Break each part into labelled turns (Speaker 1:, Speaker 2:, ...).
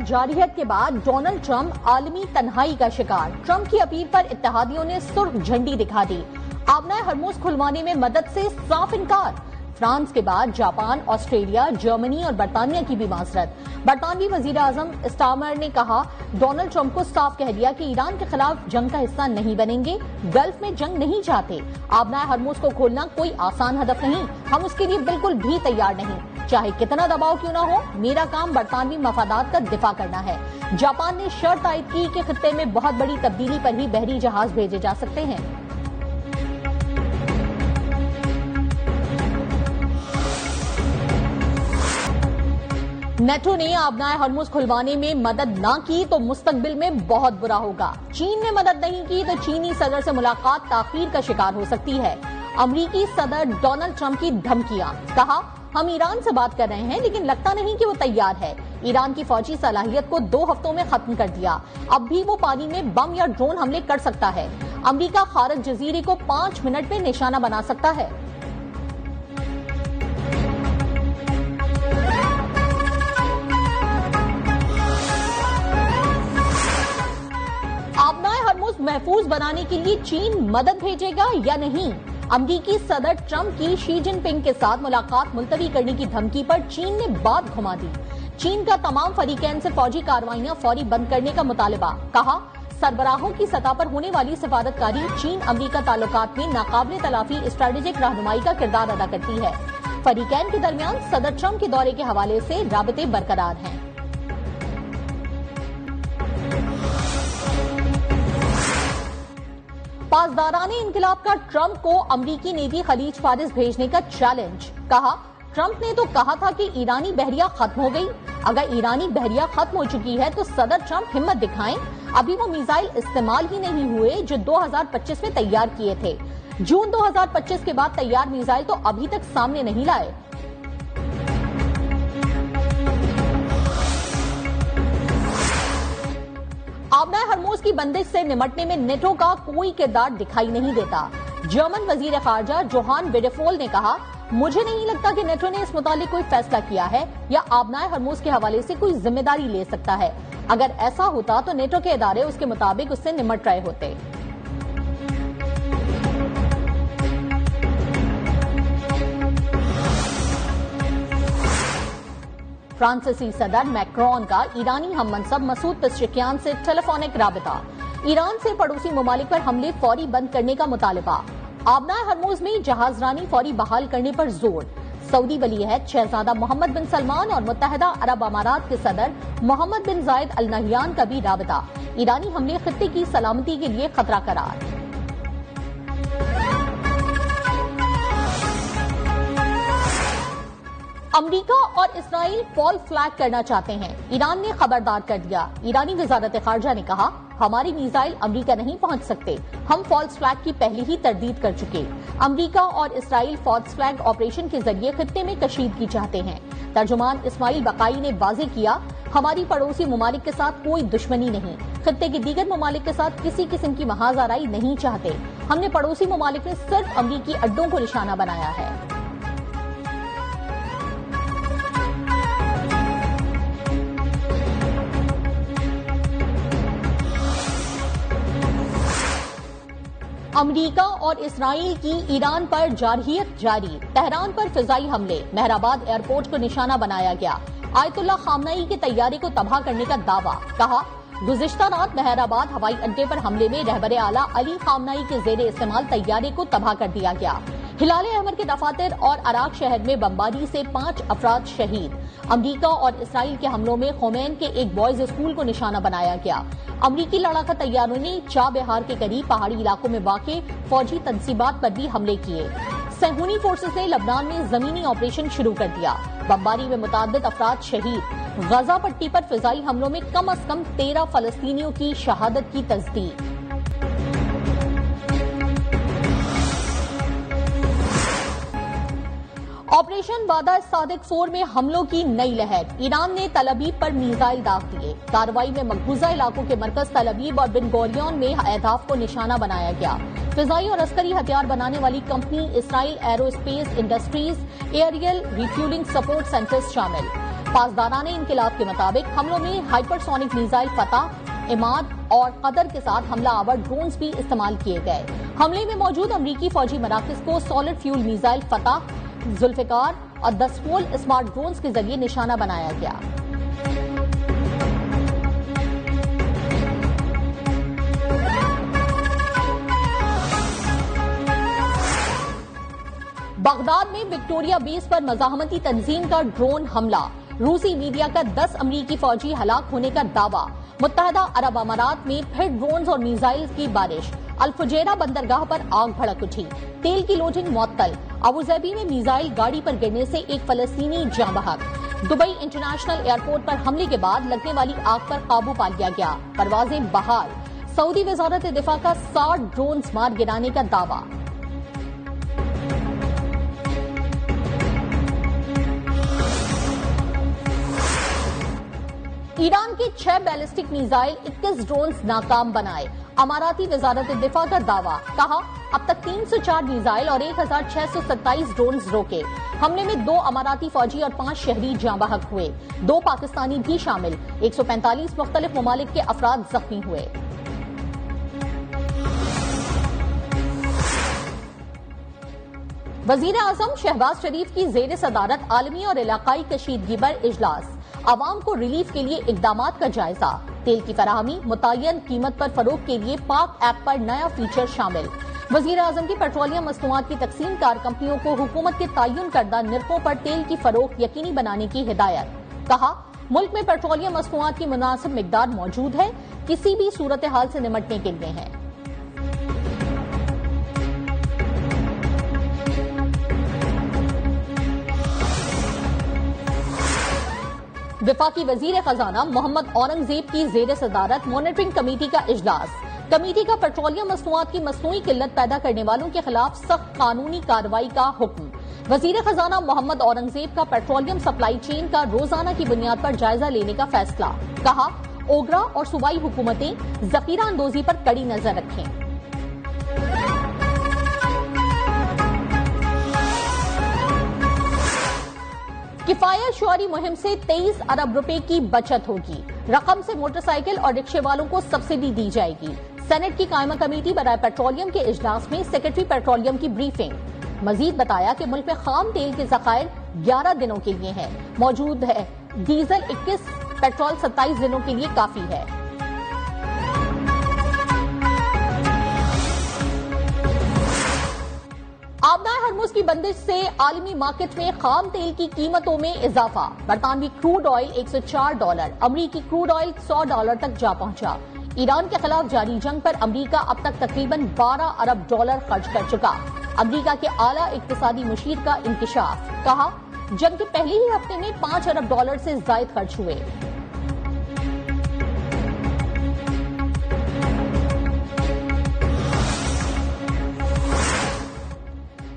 Speaker 1: जारहियत के बाद Donald Trump आलमी तन्हाई का शिकार। ट्रंप की अपील पर इत्तेहादियों ने सुर्ख झंडी दिखा दी। आबनाए हरमुज खुलवाने में मदद से साफ इनकार। फ्रांस के बाद जापान, ऑस्ट्रेलिया, जर्मनी और बरतानिया की भी माजरत। बरतानवी वजीर आजम स्टारमर ने कहा, डोनाल्ड ट्रंप को साफ कह दिया कि ईरान के खिलाफ जंग का हिस्सा नहीं बनेंगे, गल्फ में जंग नहीं चाहते। आबनाए हरमुज को खोलना कोई आसान हदफ नहीं, हम उसके लिए बिल्कुल भी तैयार नहीं। चाहे कितना दबाव क्यों न हो, मेरा काम बरतानवी मफादात का दिफा करना है। जापान ने शर्त आयद की कि खित्ते में बहुत बड़ी तब्दीली पर ही बहरी जहाज भेजे जा सकते हैं। नेटो ने आबनाए हरमुज खुलवाने में मदद ना की तो मुस्तकबिल में बहुत बुरा होगा। चीन ने मदद नहीं की तो चीनी सदर से मुलाकात ताखीर का शिकार हो सकती है। अमरीकी सदर डोनाल्ड ट्रंप की धमकियां। कहा, हम ईरान से बात कर रहे हैं लेकिन लगता नहीं कि वो तैयार है। ईरान की फौजी सलाहियत को 2 हफ्तों में खत्म कर दिया। अब भी वो पानी में बम या ड्रोन हमले कर सकता है। अमरीका खारज जजीरे को 5 मिनट में निशाना बना सकता है। आबनाए हरमुज महफूज बनाने के लिए चीन मदद भेजेगा या नहीं? अमरीकी सदर ट्रंप की शी जिनपिंग के साथ मुलाकात मुलतवी करने की धमकी पर चीन ने बात घुमा दी। चीन का तमाम फरीकैन से फौजी कार्रवाइयां फौरी बंद करने का मुतालबा। कहा, सरबराहों की सतह पर होने वाली सिफारतकारी चीन अमरीका ताल्लुकात में नाकाबिले तलाफी स्ट्रेटेजिक रहनुमाई का किरदार अदा करती है। फरीकैन के दरमियान सदर ट्रंप के दौरे के हवाले से राबते बरकरार हैं। पासदाराने इनकलाब का ट्रंप को अमरीकी नेवी खलीज फारिस भेजने का चैलेंज। कहा, ट्रंप ने तो कहा था कि ईरानी बहरिया खत्म हो गई। अगर ईरानी बहरिया खत्म हो चुकी है तो सदर ट्रंप हिम्मत दिखाएं। अभी वो मिसाइल इस्तेमाल ही नहीं हुए जो 2025 में तैयार किए थे। जून 2025 के बाद तैयार मिसाइल तो अभी तक सामने नहीं लाए। आबनाए हरमुज की बंदिश से निमटने में नेटो का कोई किरदार दिखाई नहीं देता। जर्मन वजीर खारजा जोहान वेडेफोल ने कहा, मुझे नहीं लगता कि नेटो ने इस मुतालिक कोई फैसला किया है या आबनाए हरमुज के हवाले से कोई जिम्मेदारी ले सकता है। अगर ऐसा होता तो नेटो के इदारे उसके मुताबिक उससे निमट रहे होते। फ्रांसीसी सदर मैक्रोन का ईरानी हममनसब मसूद पेज़ेश्कियान से टेलीफोनिक राबिता। ईरान से पड़ोसी ममालिक पर हमले फौरी बंद करने का मुतालबा। आबनाए हरमुज में जहाजरानी फौरी बहाल करने पर जोर। सऊदी वली-ए-अहद शहजादा मोहम्मद बिन सलमान और मुत्तहिदा अरब अमारात के सदर मोहम्मद बिन जायद अल नहयान का भी राबिता। ईरानी हमले खित्ते की सलामती के लिए खतरा करार। अमरीका और इसराइल फॉल्स फ्लैग करना चाहते हैं। ईरान ने खबरदार कर दिया। ईरानी वजारत खारजा ने कहा, हमारी मिसाइल अमरीका नहीं पहुंच सकते। हम फॉल्स फ्लैग की पहले ही तरदीद कर चुके। अमरीका और इसराइल फॉल्स फ्लैग ऑपरेशन के जरिए खित्ते में कशीदगी चाहते हैं। तर्जुमान इस्माइल बकाई ने वाज़ेह किया, हमारी पड़ोसी ममालिक के साथ कोई दुश्मनी नहीं। खित्ते के दीगर ममालिक के साथ किसी किस्म की महाजराई नहीं चाहते। हमने पड़ोसी ममालिक में सिर्फ अमरीकी अड्डों को निशाना बनाया है। अमरीका और इसराइल की ईरान पर जारहियत जारी। तेहरान पर फिजाई हमले, मेहराबाद एयरपोर्ट को निशाना बनाया गया। आयतुल्लाह खामनई के तैयारे को तबाह करने का दावा। कहा, गुज़िश्ता रात मेहराबाद हवाई अड्डे पर हमले में रहबरे आला अली खामनई के जेरे इस्तेमाल तैयारे को तबाह कर दिया गया। हिलाल अहमर के दफातर और अराक शहर में बमबारी से 5 अफराद शहीद। अमरीका और इसराइल के हमलों में खोमेन के एक बॉयज स्कूल को निशाना बनाया गया। अमरीकी लड़ाका तैयारों ने चाबहार के करीब पहाड़ी इलाकों में वाक़े फौजी तंसीबात पर भी हमले किए। सहूनी फोर्सेस ने लबनान में जमीनी ऑपरेशन शुरू कर दिया। बमबारी में मुताद्दिद अफराद शहीद। गजा पट्टी पर फिजाई हमलों में कम अज कम 13 फलस्तीनियों की शहादत की तस्दीक। ऑपरेशन वादा सादिक 4 में हमलों की नई लहर। ईरान ने तल अबीब पर मिसाइल दाग दिए। कार्रवाई में मकबूजा इलाकों के मरकज तल अबीब और बिन गोरियन में अहदाफ को निशाना बनाया गया। फिजाई और अस्करी हथियार बनाने वाली company Israel Aerospace Industries, aerial refuelling support centres शामिल। पासदाराने इनकिलाब के मुताबिक हमलों में हाइपरसोनिक मिसाइल फतह, इमाद और कदर के साथ हमला आवर ड्रोन्स भी इस्तेमाल किए गए। हमले में मौजूद अमरीकी फौजी मराकज को सॉलिड फ्यूल मिसाइल फतह, जुल्फिकार और 10 वोल्ट स्मार्ट ड्रोन्स के जरिए निशाना बनाया गया। बगदाद में विक्टोरिया बेस पर मज़ाहमती तंजीम का ड्रोन हमला, रूसी मीडिया का 10 अमरीकी फौजी हलाक होने का दावा। मुत्तहदा अरब अमारात में फिर ड्रोन्स और मिसाइल की बारिश, अल-फुजैरा बंदरगाह पर आग भड़क उठी, तेल की लोडिंग मुअत्तल। अबुधाबी में मिसाइल गाड़ी पर गिरने से एक फलस्तीनी जाँ बहक। दुबई इंटरनेशनल एयरपोर्ट पर हमले के बाद लगने वाली आग पर काबू पा लिया गया, परवाजें बहाल। सऊदी वजारत दिफा का 60 ड्रोन्स मार गिराने का दावा। ईरान के 6 बैलिस्टिक मिसाइल 21 ड्रोन्स नाकाम बनाए, अमाराती वजारत दिफा का दावा। कहा, अब तक 304 मिसाइल और 1627 ड्रोन्स रोके। हमले में 2 अमाराती फौजी और 5 शहरी जाँ बहक हुए, 2 पाकिस्तानी भी शामिल। 145 मुख्तलिफ ममालिक के अफराद जख्मी हुए। वजीर आजम शहबाज शरीफ की जेर सदारत आलमी और इलाकाई कशीदगी पर इजलास, आवाम को रिलीफ के लिए इकदामात का जायजा। तेल की फराहमी, मुतय्यन कीमत पर फरोख के लिए पाक ऐप पर नया फीचर शामिल। वजीर आजम की पेट्रोलियम मसनूआत की तकसीम कार कंपनियों को हुकूमत के तयन करदा निर्खों पर तेल की फरोख यकीनी बनाने की हिदायत। कहा, मुल्क में पेट्रोलियम मसनूआत की मुनासिब मिकदार मौजूद है, किसी भी सूरत हाल से निमटने के लिए है। वफाकी वजीर खजाना मोहम्मद औरंगजेब की जेर सदारत मॉनिटरिंग कमेटी का इजलास। कमेटी का पेट्रोलियम मसनूआत की मसनूई किल्लत पैदा करने वालों के खिलाफ सख्त कानूनी कार्रवाई का हुक्म। वजीर खजाना मोहम्मद औरंगजेब का पेट्रोलियम सप्लाई चेन का रोजाना की बुनियाद पर जायजा लेने का फैसला। कहा, ओगरा और सूबाई हुकूमतें जखीरा अंदोजी पर कड़ी नजर रखें। किफायत शुआरी मुहिम से 23 अरब रुपए की बचत होगी। रकम से मोटरसाइकिल और रिक्शे वालों को सब्सिडी दी जाएगी। सेनेट की कायमा कमेटी बराए पेट्रोलियम के इजलास में सेक्रेटरी पेट्रोलियम की ब्रीफिंग। मजीद बताया कि मुल्क में खाम तेल के जखायर 11 दिनों के लिए हैं, मौजूद है। डीजल 21, पेट्रोल 27 दिनों के लिए काफी है। आबनाए हरमुज की बंदिश से आलमी मार्केट में खाम तेल की कीमतों में इजाफा। बरतानवी क्रूड ऑयल $104, अमरीकी क्रूड ऑयल $100 तक जा पहुंचा। ईरान के खिलाफ जारी जंग पर अमरीका अब तक तकरीबन $12 अरब खर्च कर चुका। अमरीका के आला इक्तिसादी मुशीर का इंकिशाफ। कहा, जंग के पहले ही हफ्ते में $5 अरब से ज्यादा खर्च हुए।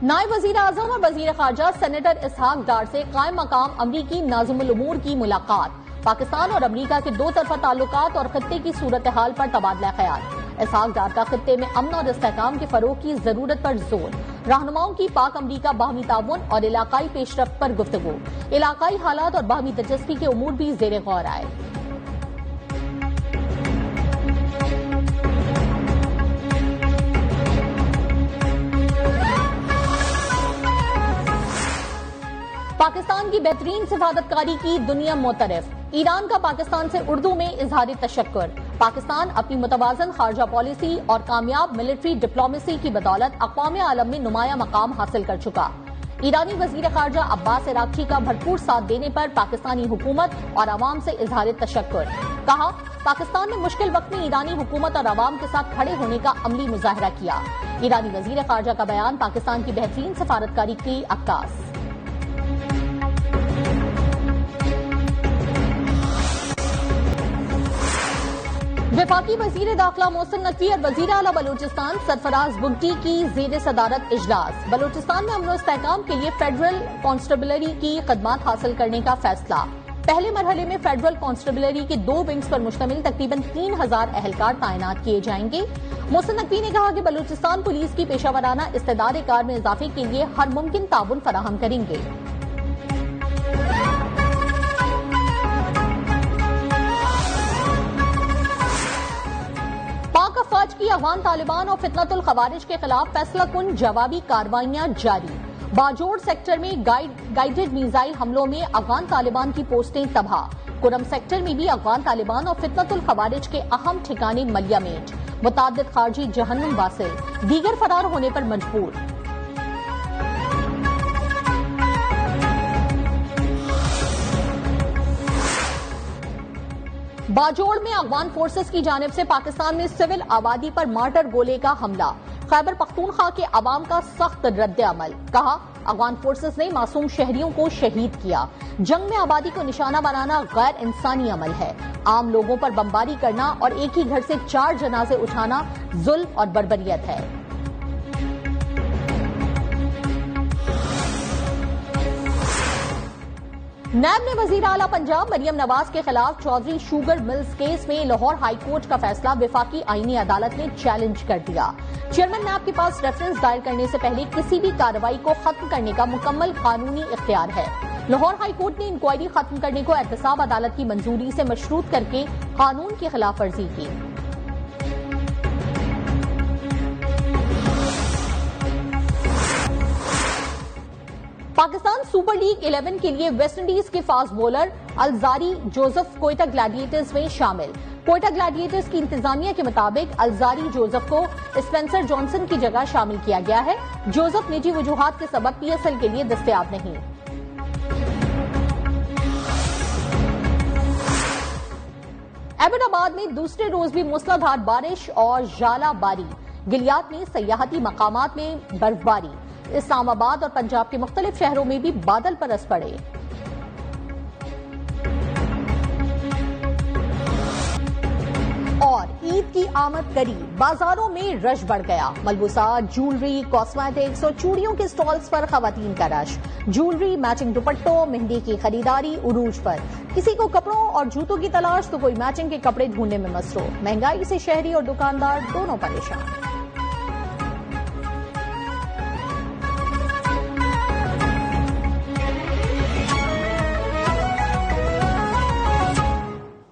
Speaker 1: नायब वजीर आजम और वजीर खारजा सेनेटर इसहाक डार से कायम मकाम अमरीकी नाज़िमुल उमूर की मुलाकात। पाकिस्तान और अमरीका के 2 तरफा ताल्लुकात और खत्ते की सूरत हाल पर तबादला ख्याल। इसहाक डार का खत्ते में अमन और इस्तेहकाम के फरोग की जरूरत पर जोर। रहनुमाओं की पाक अमरीका बाहमी ताउन और इलाकाई पेशरफ्त पर गुफ्तगू। इलाकाई हालात और बाहमी दिलचस्पी के उमूर भी जेर गौर आए। पाकिस्तान की बेहतरीन सिफारतकारी की दुनिया मोतरफ। ईरान का पाकिस्तान से उर्दू में इजहार तशक्कुर। पाकिस्तान अपनी मुतवाज़न खारजा पॉलिसी और कामयाब मिलिट्री डिप्लोमेसी की बदौलत अक़वाम आलम में नुमाया मकाम हासिल कर चुका। ईरानी वजीर खारजा अब्बास इराक्ची का भरपूर साथ देने पर पाकिस्तानी हुकूमत और अवाम से इजहार तशक्कुर। कहा, पाकिस्तान ने मुश्किल वक्त में ईरानी हुकूमत और अवाम के साथ खड़े होने का अमली मुजाहरा किया। ईरानी वजीर खारजा का बयान पाकिस्तान की बेहतरीन सिफारतकारी की अक्कास। वफाकी वजीर दाखिला मोहसिन नकवी और वजीर आला बलूचिस्तान सरफराज बुगटी की जेर सदारत इजलास। बलूचिस्तान में अमन इस्तेहकाम के लिए फेडरल कांस्टेबलरी की खदमात हासिल करने का फैसला। पहले मरहले में फेडरल कांस्टेबलरी के 2 विंग्स पर मुश्तमिल तकरीबन 3000 एहलकार तैनात किए जाएंगे। मोहसिन नकवी ने कहा कि बलूचिस्तान पुलिस की पेशावराना इस्तेदाद कार में इजाफे के लिए हर मुमकिन ताउन फराहम करेंगे। फौज की अफगान तालिबान और फितनतुल खवारिज के खिलाफ फैसला कुन जवाबी कार्रवाइयां जारी। बाजोड़ सेक्टर में गाइडेड मिसाइल हमलों में अफगान तालिबान की पोस्टें तबाह। कुरम सेक्टर में भी अफगान तालिबान और फितनतुल खवारिज के अहम ठिकाने मलियामेट। मुताद्दिद खारजी जहन्नुम वासिल, दीगर फरार होने पर मजबूर। बाजोड़ में अफगान फोर्सेस की जानिब से पाकिस्तान में सिविल आबादी पर मार्टर गोले का हमला। खैबर पख्तूनख्वा के अवाम का सख्त रद्द अमल। कहा, अफगान फोर्सेस ने मासूम शहरियों को शहीद किया। जंग में आबादी को निशाना बनाना गैर इंसानी अमल है। आम लोगों पर बमबारी करना और एक ही घर से 4 जनाजे उठाना जुल्म और बर्बरियत है। नैब ने वजीर आला पंजाब मरियम नवाज के खिलाफ चौधरी शुगर मिल्स केस में लाहौर हाई कोर्ट का फैसला विफाकी आईनी अदालत ने चैलेंज कर दिया। चेयरमैन नैब के पास रेफरेंस दायर करने से पहले किसी भी कार्रवाई को खत्म करने का मुकम्मल कानूनी इख्तियार है। लाहौर हाई कोर्ट ने इंक्वायरी खत्म करने को एहतसाब अदालत की मंजूरी से मशरूत करके कानून की खिलाफ वर्जी की। पाकिस्तान सुपर लीग 11 के लिए वेस्टइंडीज के fast bowler Alzarri Joseph Quetta Gladiators में शामिल। कोयटा ग्लैडिएटर्स की इंतजामिया के मुताबिक अलजारी जोसेफ को स्पेंसर जॉनसन की जगह शामिल किया गया है। जोसेफ निजी वजूहात के सबब PSL के लिए दस्तयाब नहीं। एबटाबाद में दूसरे रोज भी मूसलाधार बारिश और झालाबारी। गिलियात में सयाहती मकामात में बर्फबारी। इस्लामाबाद और पंजाब के मुख्तलिफ शहरों में भी बादल बरस पड़े। और ईद की आमद करीब, बाजारों में रश बढ़ गया। मलबूसात, ज्वेलरी, कॉस्मेटिक्स और चूड़ियों के स्टॉल्स पर खवातीन का रश। ज्वेलरी, मैचिंग दुपट्टों, मेहंदी की खरीदारी उरूज पर। किसी को कपड़ों और जूतों की तलाश तो कोई मैचिंग के कपड़े ढूंढने में मसरूफ। महंगाई से शहरी और दुकानदार दोनों परेशान।